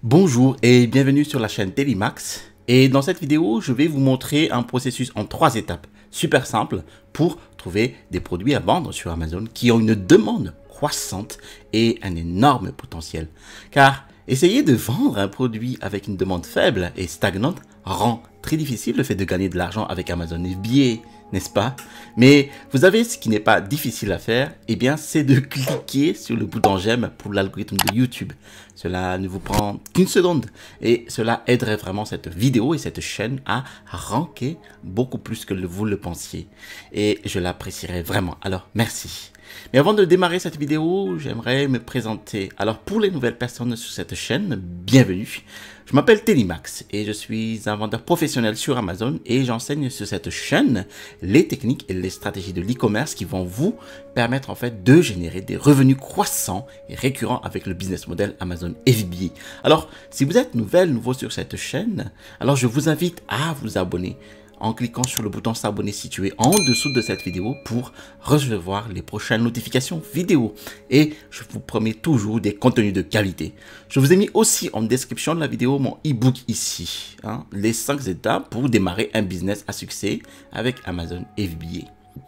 Bonjour et bienvenue sur la chaîne Télimax. Et dans cette vidéo, je vais vous montrer un processus en 3 étapes, super simple, pour trouver des produits à vendre sur Amazon qui ont une demande croissante et un énorme potentiel. Car essayer de vendre un produit avec une demande faible et stagnante rend très difficile le fait de gagner de l'argent avec Amazon FBA, n'est-ce pas? Mais vous avez ce qui n'est pas difficile à faire, eh bien c'est de cliquer sur le bouton j'aime pour l'algorithme de YouTube. Cela ne vous prend qu'une seconde et cela aiderait vraiment cette vidéo et cette chaîne à ranker beaucoup plus que vous le pensiez. Et je l'apprécierais vraiment, alors merci. Mais avant de démarrer cette vidéo, j'aimerais me présenter. Alors pour les nouvelles personnes sur cette chaîne, bienvenue. Je m'appelle Télimax et je suis un vendeur professionnel sur Amazon et j'enseigne sur cette chaîne les techniques et les stratégies de l'e-commerce qui vont vous permettre en fait de générer des revenus croissants et récurrents avec le business model Amazon FBA. Alors si vous êtes nouveau sur cette chaîne, alors je vous invite à vous abonner en cliquant sur le bouton s'abonner situé en dessous de cette vidéo pour recevoir les prochaines notifications vidéo. Et je vous promets toujours des contenus de qualité. Je vous ai mis aussi en description de la vidéo mon e-book ici, les 5 étapes pour démarrer un business à succès avec Amazon FBA.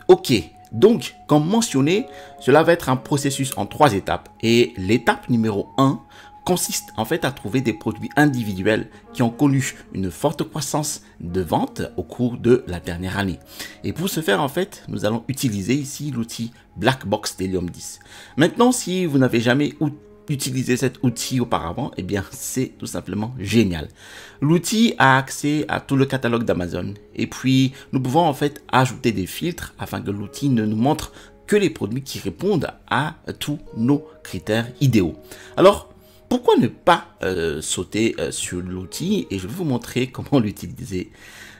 Ok, donc comme mentionné, cela va être un processus en 3 étapes. Et l'étape numéro 1 consiste en fait à trouver des produits individuels qui ont connu une forte croissance de vente au cours de la dernière année. Et pour ce faire, en fait, nous allons utiliser ici l'outil Blackbox d'Helium 10. Maintenant, si vous n'avez jamais utilisé cet outil auparavant, eh bien, c'est tout simplement génial. L'outil a accès à tout le catalogue d'Amazon et puis nous pouvons en fait ajouter des filtres afin que l'outil ne nous montre que les produits qui répondent à tous nos critères idéaux. Alors, pourquoi ne pas sauter sur l'outil et je vais vous montrer comment l'utiliser.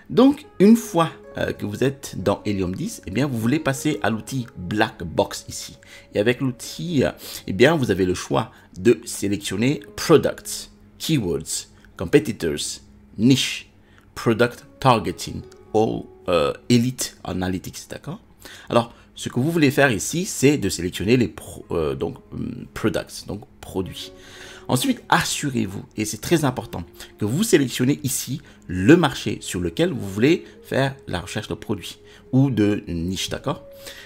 Donc, une fois que vous êtes dans Helium 10, eh bien, vous voulez passer à l'outil Blackbox ici. Et avec l'outil, eh bien, vous avez le choix de sélectionner Products, Keywords, Competitors, Niche, Product Targeting ou Elite Analytics, d'accord? Alors, ce que vous voulez faire ici, c'est de sélectionner les products, donc produits. Ensuite, assurez-vous, et c'est très important, que vous sélectionnez ici le marché sur lequel vous voulez faire la recherche de produits ou de niche, d'accord?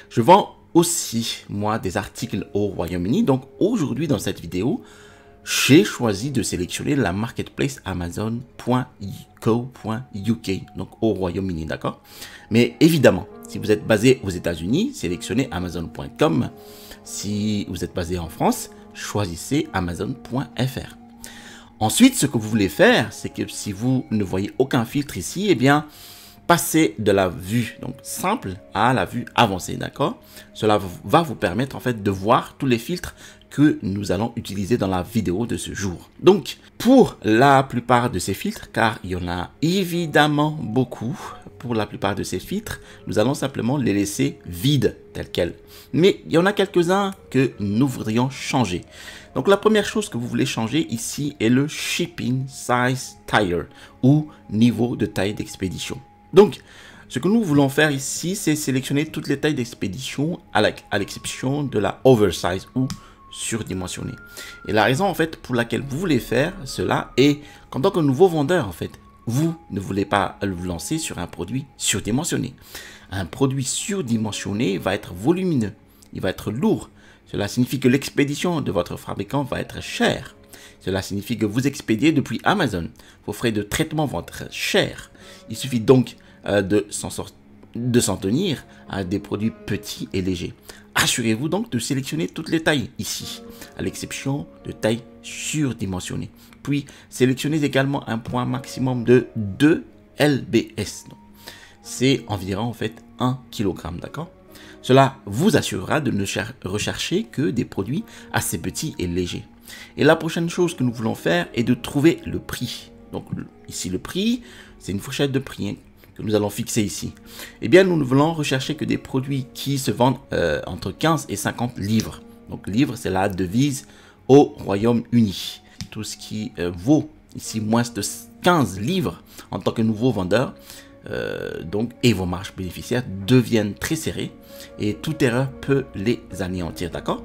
Je vends aussi, moi, des articles au Royaume-Uni. Donc, aujourd'hui, dans cette vidéo, j'ai choisi de sélectionner la marketplace amazon.co.uk, donc au Royaume-Uni, d'accord? Mais évidemment, si vous êtes basé aux États-Unis, sélectionnez amazon.com. Si vous êtes basé en France, choisissez amazon.fr. Ensuite, ce que vous voulez faire, c'est que si vous ne voyez aucun filtre ici, eh bien, passez de la vue donc simple à la vue avancée, d'accord? Cela va vous permettre en fait de voir tous les filtres que nous allons utiliser dans la vidéo de ce jour. Donc, pour la plupart de ces filtres, car il y en a évidemment beaucoup, pour la plupart de ces filtres, nous allons simplement les laisser vides tels quels. Mais il y en a quelques-uns que nous voudrions changer. Donc la première chose que vous voulez changer ici est le Shipping Size Tier ou niveau de taille d'expédition. Donc, ce que nous voulons faire ici, c'est sélectionner toutes les tailles d'expédition à l'exception de la Oversize ou surdimensionnée. Et la raison en fait pour laquelle vous voulez faire cela est qu'en tant que nouveau vendeur en fait, vous ne voulez pas vous lancer sur un produit surdimensionné. Un produit surdimensionné va être volumineux, il va être lourd. Cela signifie que l'expédition de votre fabricant va être chère. Cela signifie que vous expédiez depuis Amazon. Vos frais de traitement vont être chers. Il suffit donc de s'en tenir à des produits petits et légers. Assurez-vous donc de sélectionner toutes les tailles ici, à l'exception de tailles surdimensionnées. Puis, sélectionnez également un poids maximum de 2 lbs. C'est environ en fait 1 kg, d'accord? Cela vous assurera de ne rechercher que des produits assez petits et légers. Et la prochaine chose que nous voulons faire est de trouver le prix. Donc ici le prix, c'est une fourchette de prix que nous allons fixer ici. Eh bien, nous ne voulons rechercher que des produits qui se vendent entre 15 et 50 livres. Donc livres, c'est la devise au Royaume-Uni. Tout ce qui vaut ici moins de 15 livres en tant que nouveau vendeur, et vos marges bénéficiaires deviennent très serrées et toute erreur peut les anéantir, d'accord?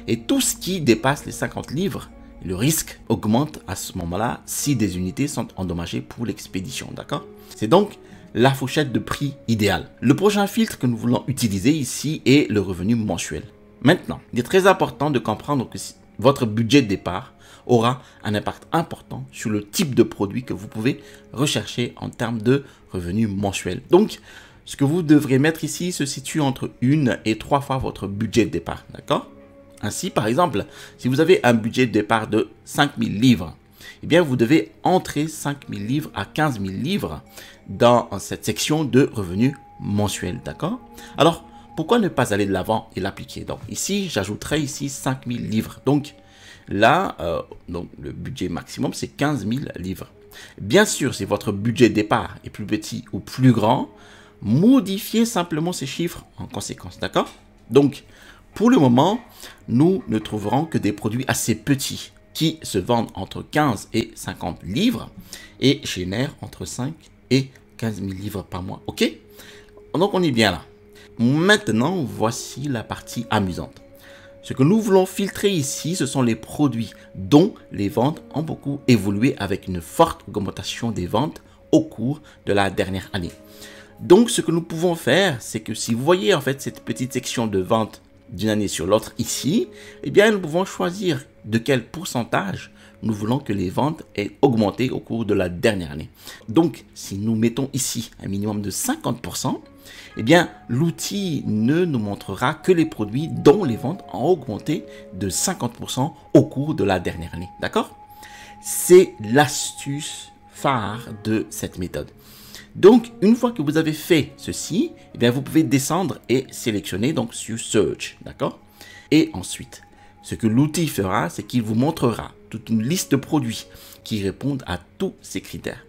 Et tout ce qui dépasse les 50 livres Le risque augmente à ce moment-là si des unités sont endommagées pour l'expédition, d'accord? C'est donc la fourchette de prix idéale. Le prochain filtre que nous voulons utiliser ici est le revenu mensuel. Maintenant, il est très important de comprendre que votre budget de départ aura un impact important sur le type de produit que vous pouvez rechercher en termes de revenus mensuels. Donc, ce que vous devrez mettre ici se situe entre 1 et 3 fois votre budget de départ, d'accord? Ainsi, par exemple, si vous avez un budget de départ de 5 000 livres, eh bien, vous devez entrer 5 000 livres à 15 000 livres dans cette section de revenus mensuels, d'accord? Alors, pourquoi ne pas aller de l'avant et l'appliquer? Donc, ici, j'ajouterai ici 5 000 livres. Donc, là, le budget maximum, c'est 15 000 livres. Bien sûr, si votre budget de départ est plus petit ou plus grand, modifiez simplement ces chiffres en conséquence, d'accord? Donc, pour le moment, nous ne trouverons que des produits assez petits qui se vendent entre 15 et 50 livres et génèrent entre 5 et 15 000 livres par mois. Ok? Donc, on est bien là. Maintenant, voici la partie amusante. Ce que nous voulons filtrer ici, ce sont les produits dont les ventes ont beaucoup évolué avec une forte augmentation des ventes au cours de la dernière année. Donc, ce que nous pouvons faire, c'est que si vous voyez en fait cette petite section de vente d'une année sur l'autre ici, eh bien, nous pouvons choisir de quel pourcentage nous voulons que les ventes aient augmenté au cours de la dernière année. Donc, si nous mettons ici un minimum de 50%, eh bien, l'outil ne nous montrera que les produits dont les ventes ont augmenté de 50% au cours de la dernière année. D'accord? C'est l'astuce phare de cette méthode. Donc, une fois que vous avez fait ceci, eh bien, vous pouvez descendre et sélectionner donc sur Search, d'accord? Et ensuite, ce que l'outil fera, c'est qu'il vous montrera toute une liste de produits qui répondent à tous ces critères.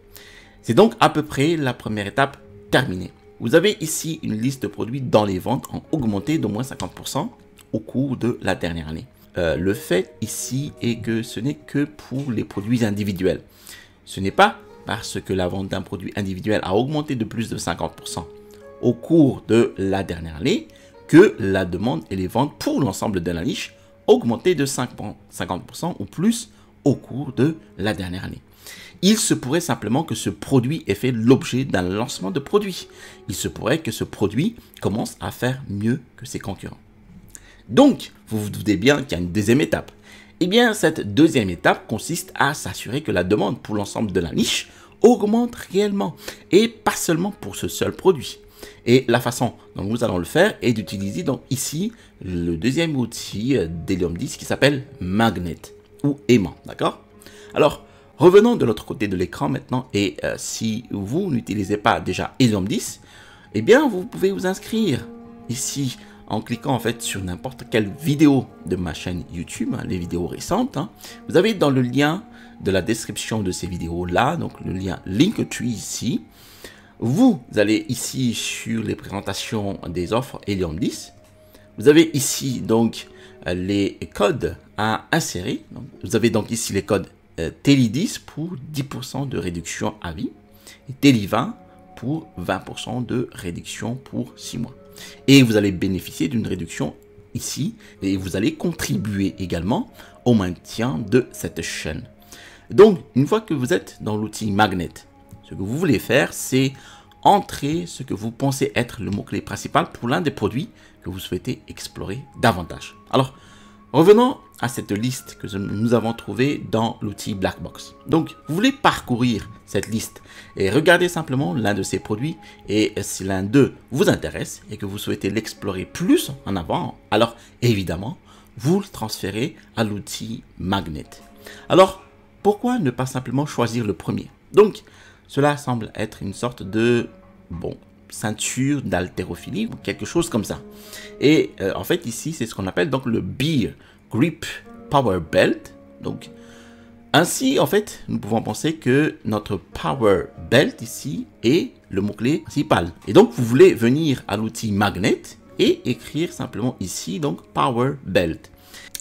C'est donc à peu près la première étape terminée. Vous avez ici une liste de produits dont les ventes ont augmenté d'au moins 50% au cours de la dernière année. Le fait ici est que ce n'est que pour les produits individuels. Ce n'est pas parce que la vente d'un produit individuel a augmenté de plus de 50% au cours de la dernière année que la demande et les ventes pour l'ensemble de la niche ont augmenté de 50% ou plus au cours de la dernière année. Il se pourrait simplement que ce produit ait fait l'objet d'un lancement de produit. Il se pourrait que ce produit commence à faire mieux que ses concurrents. Donc, vous vous doutez bien qu'il y a une deuxième étape. Eh bien, cette deuxième étape consiste à s'assurer que la demande pour l'ensemble de la niche augmente réellement et pas seulement pour ce seul produit. Et la façon dont nous allons le faire est d'utiliser donc ici le deuxième outil d'Helium 10 qui s'appelle Magnet ou aimant, d'accord? Alors, revenons de l'autre côté de l'écran maintenant et si vous n'utilisez pas déjà Helium 10, eh bien, vous pouvez vous inscrire ici en cliquant en fait sur n'importe quelle vidéo de ma chaîne YouTube, les vidéos récentes. Vous avez dans le lien de la description de ces vidéos là, donc le lien Linktree ici. Vous allez ici sur les présentations des offres Helium 10. Vous avez ici donc les codes à insérer. Donc, vous avez donc ici les codes TELI10 pour 10% de réduction à vie et TELI20 pour 20% de réduction pour 6 mois. Et vous allez bénéficier d'une réduction ici et vous allez contribuer également au maintien de cette chaîne. Donc, une fois que vous êtes dans l'outil Magnet, ce que vous voulez faire, c'est entrer ce que vous pensez être le mot-clé principal pour l'un des produits que vous souhaitez explorer davantage. Alors, revenons à cette liste que nous avons trouvée dans l'outil Blackbox. Donc, vous voulez parcourir cette liste et regarder simplement l'un de ces produits et si l'un d'eux vous intéresse et que vous souhaitez l'explorer plus en avant, alors évidemment, vous le transférez à l'outil Magnet. Alors, pourquoi ne pas simplement choisir le premier? Donc, cela semble être une sorte de, ceinture d'haltérophilie ou quelque chose comme ça. Et en fait, ici, c'est ce qu'on appelle donc le Beer Grip Power Belt. Donc, ainsi, en fait, nous pouvons penser que notre Power Belt ici est le mot-clé principal. Et donc, vous voulez venir à l'outil Magnet et écrire simplement ici, donc, Power Belt.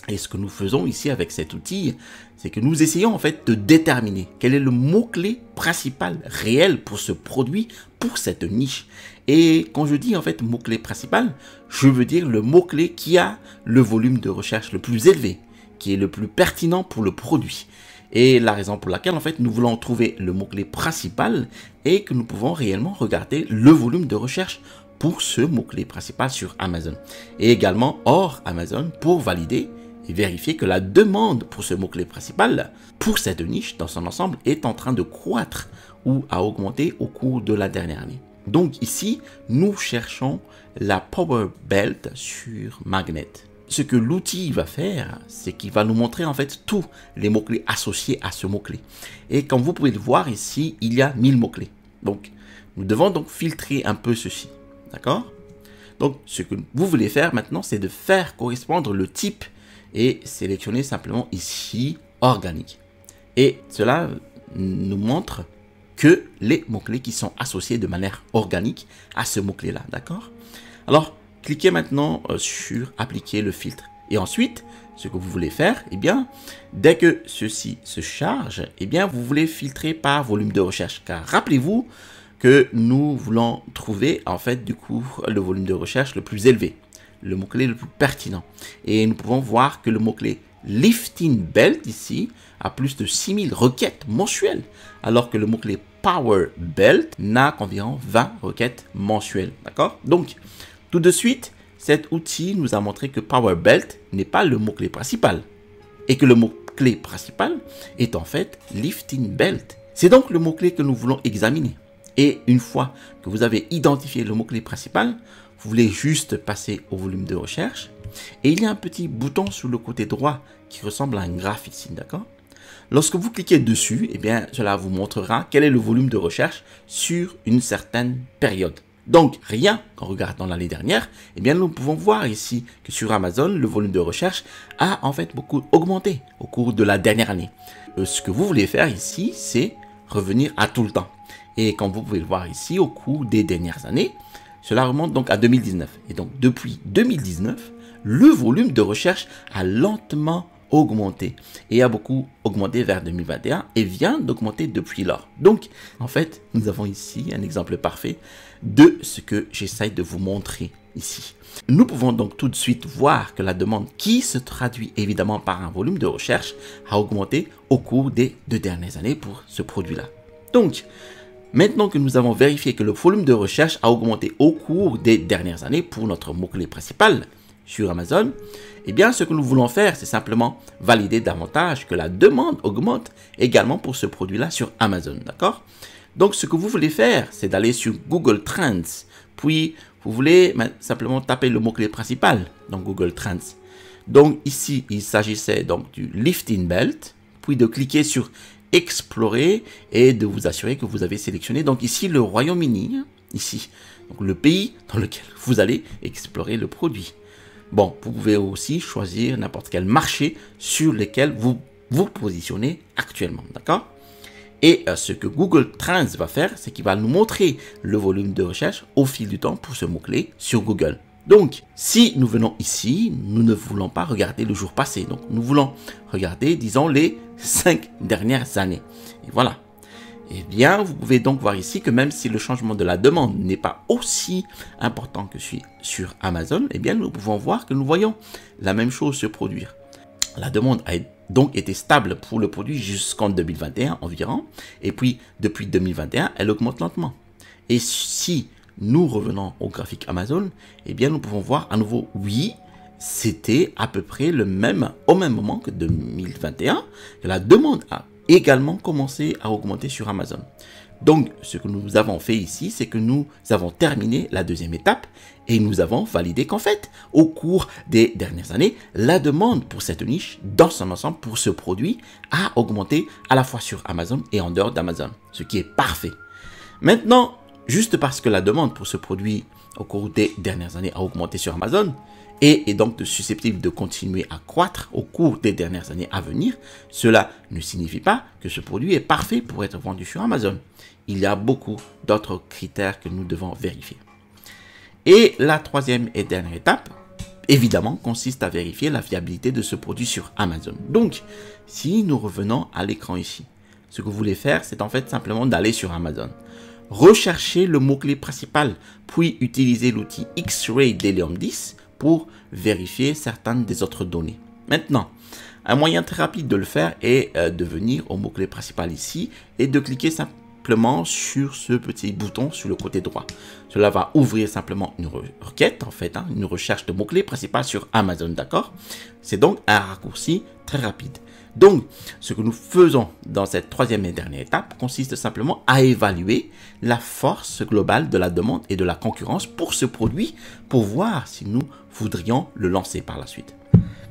Et ce que nous faisons ici avec cet outil, c'est que nous essayons en fait de déterminer quel est le mot-clé principal réel pour ce produit, pour cette niche. Et quand je dis en fait mot-clé principal, je veux dire le mot-clé qui a le volume de recherche le plus élevé, qui est le plus pertinent pour le produit. Et la raison pour laquelle, en fait, nous voulons trouver le mot-clé principal et que nous pouvons réellement regarder le volume de recherche pour ce mot-clé principal sur Amazon. Et également hors Amazon pour valider et vérifier que la demande pour ce mot-clé principal, pour cette niche dans son ensemble, est en train de croître ou à augmenter au cours de la dernière année. Donc ici, nous cherchons la Power Belt sur Magnet. Ce que l'outil va faire, c'est qu'il va nous montrer en fait tous les mots-clés associés à ce mot-clé. Et comme vous pouvez le voir ici, il y a 1000 mots-clés. Donc, nous devons donc filtrer un peu ceci. D'accord? Donc, ce que vous voulez faire maintenant, c'est de faire correspondre le type et sélectionner simplement ici organique. Et cela nous montre que les mots-clés qui sont associés de manière organique à ce mot-clé-là. D'accord? Alors, cliquez maintenant sur appliquer le filtre. Et ensuite, ce que vous voulez faire, eh bien, dès que ceci se charge, eh bien, vous voulez filtrer par volume de recherche. Car rappelez-vous que nous voulons trouver, en fait, du coup, le volume de recherche le plus élevé, le mot-clé le plus pertinent. Et nous pouvons voir que le mot-clé Lifting Belt ici a plus de 6000 requêtes mensuelles, alors que le mot-clé Power Belt n'a qu'environ 20 requêtes mensuelles. D'accord? Donc, tout de suite, cet outil nous a montré que Power Belt n'est pas le mot-clé principal et que le mot-clé principal est en fait Lifting Belt. C'est donc le mot-clé que nous voulons examiner. Et une fois que vous avez identifié le mot-clé principal, vous voulez juste passer au volume de recherche. Et il y a un petit bouton sur le côté droit qui ressemble à un graphe ici, d'accord? Lorsque vous cliquez dessus, eh bien, cela vous montrera quel est le volume de recherche sur une certaine période. Donc, rien qu'en regardant l'année dernière, eh bien, nous pouvons voir ici que sur Amazon, le volume de recherche a en fait beaucoup augmenté au cours de la dernière année. Ce que vous voulez faire ici, c'est revenir à tout le temps. Et comme vous pouvez le voir ici, au cours des dernières années, cela remonte donc à 2019. Et donc, depuis 2019, le volume de recherche a lentement augmenté et a beaucoup augmenté vers 2021 et vient d'augmenter depuis lors. Donc, en fait, nous avons ici un exemple parfait de ce que j'essaye de vous montrer ici. Nous pouvons donc tout de suite voir que la demande, qui se traduit évidemment par un volume de recherche, a augmenté au cours des 2 dernières années pour ce produit-là. Donc, maintenant que nous avons vérifié que le volume de recherche a augmenté au cours des dernières années pour notre mot-clé principal sur Amazon, eh bien, ce que nous voulons faire, c'est simplement valider davantage que la demande augmente également pour ce produit-là sur Amazon, d'accord? Donc, ce que vous voulez faire, c'est d'aller sur Google Trends, puis vous voulez simplement taper le mot-clé principal dans Google Trends. Donc, ici, il s'agissait donc du Lifting Belt, puis de cliquer sur Explorer et de vous assurer que vous avez sélectionné donc ici le Royaume-Uni, ici, donc le pays dans lequel vous allez explorer le produit. Bon, vous pouvez aussi choisir n'importe quel marché sur lequel vous vous positionnez actuellement, d'accord? Et ce que Google Trends va faire, c'est qu'il va nous montrer le volume de recherche au fil du temps pour ce mot-clé sur Google. Donc, si nous venons ici, nous ne voulons pas regarder le jour passé. Donc, nous voulons regarder, disons, les 5 dernières années. Et voilà. Eh bien, vous pouvez donc voir ici que même si le changement de la demande n'est pas aussi important que sur Amazon, eh bien, nous pouvons voir que nous voyons la même chose se produire. La demande a donc été stable pour le produit jusqu'en 2021 environ. Et puis, depuis 2021, elle augmente lentement. Et si nous revenons au graphique Amazon, eh bien, nous pouvons voir à nouveau, oui, c'était à peu près au même moment que 2021, que la demande a également commencé à augmenter sur Amazon. Donc, ce que nous avons fait ici, c'est que nous avons terminé la deuxième étape et nous avons validé qu'en fait, au cours des dernières années, la demande pour cette niche, dans son ensemble, pour ce produit, a augmenté à la fois sur Amazon et en dehors d'Amazon, ce qui est parfait. Maintenant, juste parce que la demande pour ce produit au cours des dernières années a augmenté sur Amazon et est donc susceptible de continuer à croître au cours des dernières années à venir, cela ne signifie pas que ce produit est parfait pour être vendu sur Amazon. Il y a beaucoup d'autres critères que nous devons vérifier. Et la troisième et dernière étape, évidemment, consiste à vérifier la viabilité de ce produit sur Amazon. Donc, si nous revenons à l'écran ici, ce que vous voulez faire, c'est en fait simplement d'aller sur Amazon. Rechercher le mot-clé principal, puis utiliser l'outil X-Ray d'Helium 10 pour vérifier certaines des autres données. Maintenant, Un moyen très rapide de le faire est de venir au mot-clé principal ici et de cliquer simplement sur ce petit bouton sur le côté droit. Cela va ouvrir simplement une requête, en fait, une recherche de mots-clés principal sur Amazon, d'accord? C'est donc un raccourci très rapide. Donc, ce que nous faisons dans cette troisième et dernière étape consiste simplement à évaluer la force globale de la demande et de la concurrence pour ce produit pour voir si nous voudrions le lancer par la suite.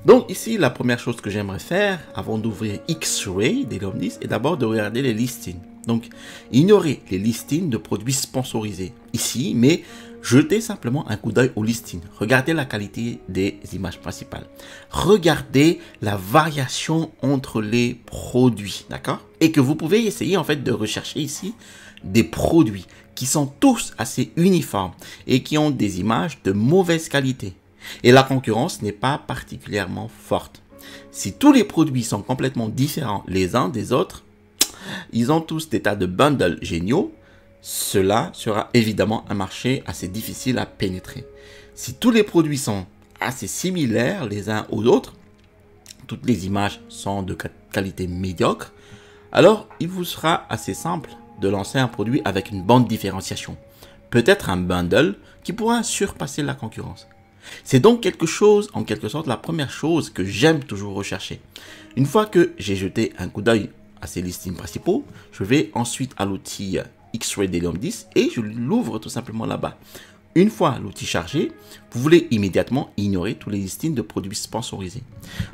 Donc ici, la première chose que j'aimerais faire avant d'ouvrir X-Ray d'Helium 10 est d'abord de regarder les listings. Donc, ignorez les listings de produits sponsorisés ici, mais jetez simplement un coup d'œil au listing. Regardez la qualité des images principales. Regardez la variation entre les produits, d'accord? Et que vous pouvez essayer en fait de rechercher ici des produits qui sont tous assez uniformes et qui ont des images de mauvaise qualité. Et la concurrence n'est pas particulièrement forte. Si tous les produits sont complètement différents les uns des autres, ils ont tous des tas de bundles géniaux, cela sera évidemment un marché assez difficile à pénétrer. Si tous les produits sont assez similaires les uns aux autres, toutes les images sont de qualité médiocre, alors il vous sera assez simple de lancer un produit avec une bonne différenciation. Peut-être un bundle qui pourra surpasser la concurrence. C'est donc quelque chose, en quelque sorte, la première chose que j'aime toujours rechercher. Une fois que j'ai jeté un coup d'œil à ces listings principaux, je vais ensuite à l'outil X-Ray d'Helium 10 et je l'ouvre tout simplement là-bas. Une fois l'outil chargé, vous voulez immédiatement ignorer tous les listings de produits sponsorisés.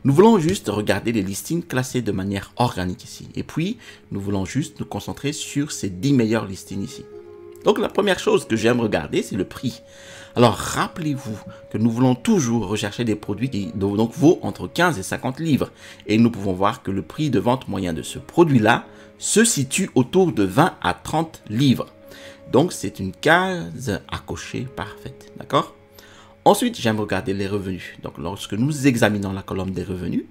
Nous voulons juste regarder les listings classés de manière organique ici. Et puis, nous voulons juste nous concentrer sur ces 10 meilleurs listings ici. Donc, la première chose que j'aime regarder, c'est le prix. Alors, rappelez-vous que nous voulons toujours rechercher des produits qui donc vaut entre 15 et 50 livres. Et nous pouvons voir que le prix de vente moyen de ce produit-là se situe autour de 20 à 30 livres. Donc, c'est une case à cocher parfaite. D'accord? Ensuite, j'aime regarder les revenus. Donc, lorsque nous examinons la colonne des revenus,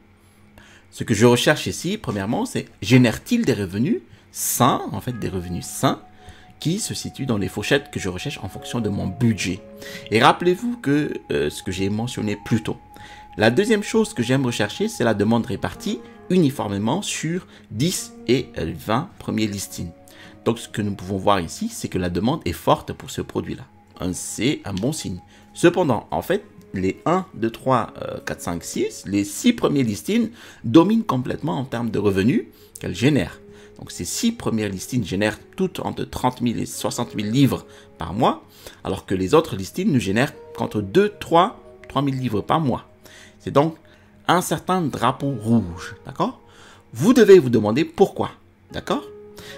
ce que je recherche ici, premièrement, c'est génère-t-il des revenus sains, en fait, des revenus sains, qui se situent dans les fourchettes que je recherche en fonction de mon budget. Et rappelez-vous que ce que j'ai mentionné plus tôt. La deuxième chose que j'aime rechercher, c'est la demande répartie uniformément sur 10 et 20 premiers listings. Donc, ce que nous pouvons voir ici, c'est que la demande est forte pour ce produit-là. C'est un bon signe. Cependant, en fait, les 1, 2, 3, 4, 5, 6, les 6 premiers listings dominent complètement en termes de revenus qu'elles génèrent. Donc, ces 6 premières listings génèrent toutes entre 30 000 et 60 000 livres par mois, alors que les autres listings ne génèrent qu'entre 2, 3 000 livres par mois. C'est donc un certain drapeau rouge, d'accord? Vous devez vous demander pourquoi, d'accord?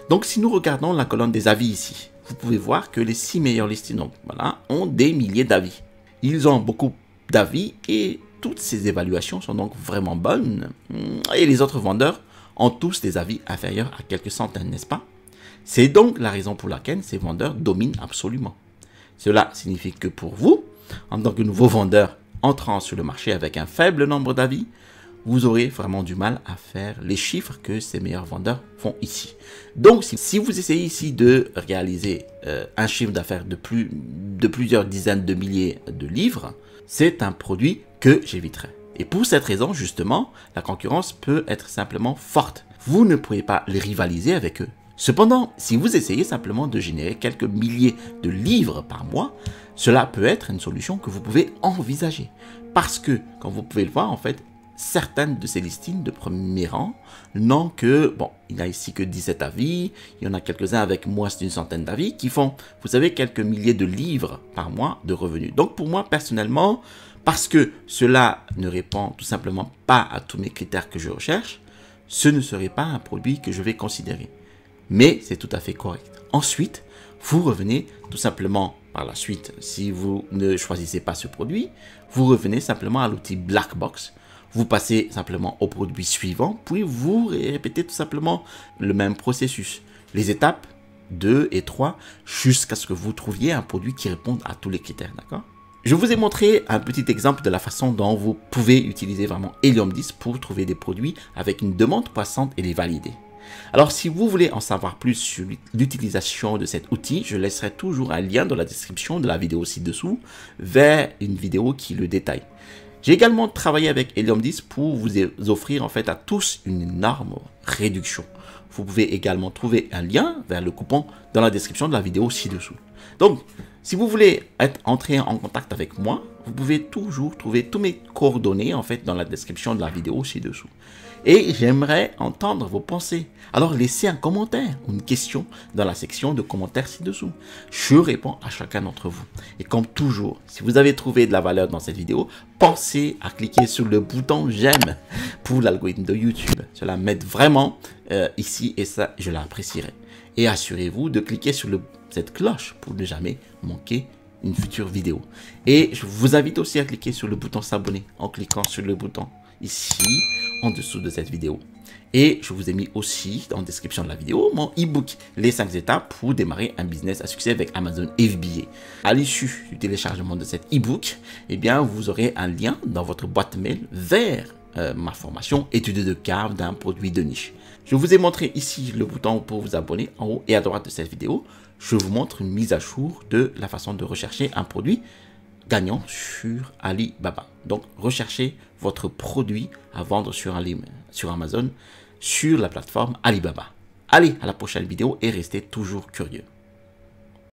Donc, si nous regardons la colonne des avis ici, vous pouvez voir que les 6 meilleurs listings donc, voilà, ont des milliers d'avis. Ils ont beaucoup d'avis et toutes ces évaluations sont donc vraiment bonnes. Et les autres vendeurs ont tous des avis inférieurs à quelques centaines, n'est-ce pas? C'est donc la raison pour laquelle ces vendeurs dominent absolument. Cela signifie que pour vous, en tant que nouveau vendeur entrant sur le marché avec un faible nombre d'avis, vous aurez vraiment du mal à faire les chiffres que ces meilleurs vendeurs font ici. Donc, si vous essayez ici de réaliser un chiffre d'affaires de plusieurs dizaines de milliers de livres, c'est un produit que j'éviterai. Et pour cette raison, justement, la concurrence peut être simplement forte. Vous ne pouvez pas les rivaliser avec eux. Cependant, si vous essayez simplement de générer quelques milliers de livres par mois, cela peut être une solution que vous pouvez envisager. Parce que, comme vous pouvez le voir, en fait, certaines de ces listings de premier rang n'ont que, bon, il n'y a ici que 17 avis, il y en a quelques-uns avec moins d'une centaine d'avis qui font, vous savez, quelques milliers de livres par mois de revenus. Donc pour moi, personnellement, parce que cela ne répond tout simplement pas à tous mes critères que je recherche, ce ne serait pas un produit que je vais considérer. Mais c'est tout à fait correct. Ensuite, vous revenez tout simplement par la suite, si vous ne choisissez pas ce produit, vous revenez simplement à l'outil Black Box. Vous passez simplement au produit suivant, puis vous répétez tout simplement le même processus. Les étapes 2 et 3 jusqu'à ce que vous trouviez un produit qui réponde à tous les critères, d'accord? Je vous ai montré un petit exemple de la façon dont vous pouvez utiliser vraiment Helium 10 pour trouver des produits avec une demande croissante et les valider. Alors, si vous voulez en savoir plus sur l'utilisation de cet outil, je laisserai toujours un lien dans la description de la vidéo ci-dessous vers une vidéo qui le détaille. J'ai également travaillé avec Helium 10 pour vous offrir en fait à tous une énorme réduction. Vous pouvez également trouver un lien vers le coupon dans la description de la vidéo ci-dessous. Donc, si vous voulez entrer en contact avec moi, vous pouvez toujours trouver tous mes coordonnées en fait dans la description de la vidéo ci-dessous. Et j'aimerais entendre vos pensées. Alors laissez un commentaire ou une question dans la section de commentaires ci-dessous. Je réponds à chacun d'entre vous. Et comme toujours, si vous avez trouvé de la valeur dans cette vidéo, pensez à cliquer sur le bouton j'aime pour l'algorithme de YouTube. Cela m'aide vraiment ici et ça, je l'apprécierai. Et assurez-vous de cliquer sur cette cloche pour ne jamais manquer une future vidéo. Et je vous invite aussi à cliquer sur le bouton s'abonner en cliquant sur le bouton ici en dessous de cette vidéo. Et je vous ai mis aussi dans la description de la vidéo mon e-book les 5 étapes pour démarrer un business à succès avec Amazon FBA. À l'issue du téléchargement de cet e-book, eh bien vous aurez un lien dans votre boîte mail vers ma formation étude de cas d'un produit de niche. Je vous ai montré ici le bouton pour vous abonner en haut et à droite de cette vidéo. Je vous montre une mise à jour de la façon de rechercher un produit gagnant sur Alibaba. Donc, recherchez votre produit à vendre sur Amazon, sur la plateforme Alibaba. Allez, à la prochaine vidéo et restez toujours curieux.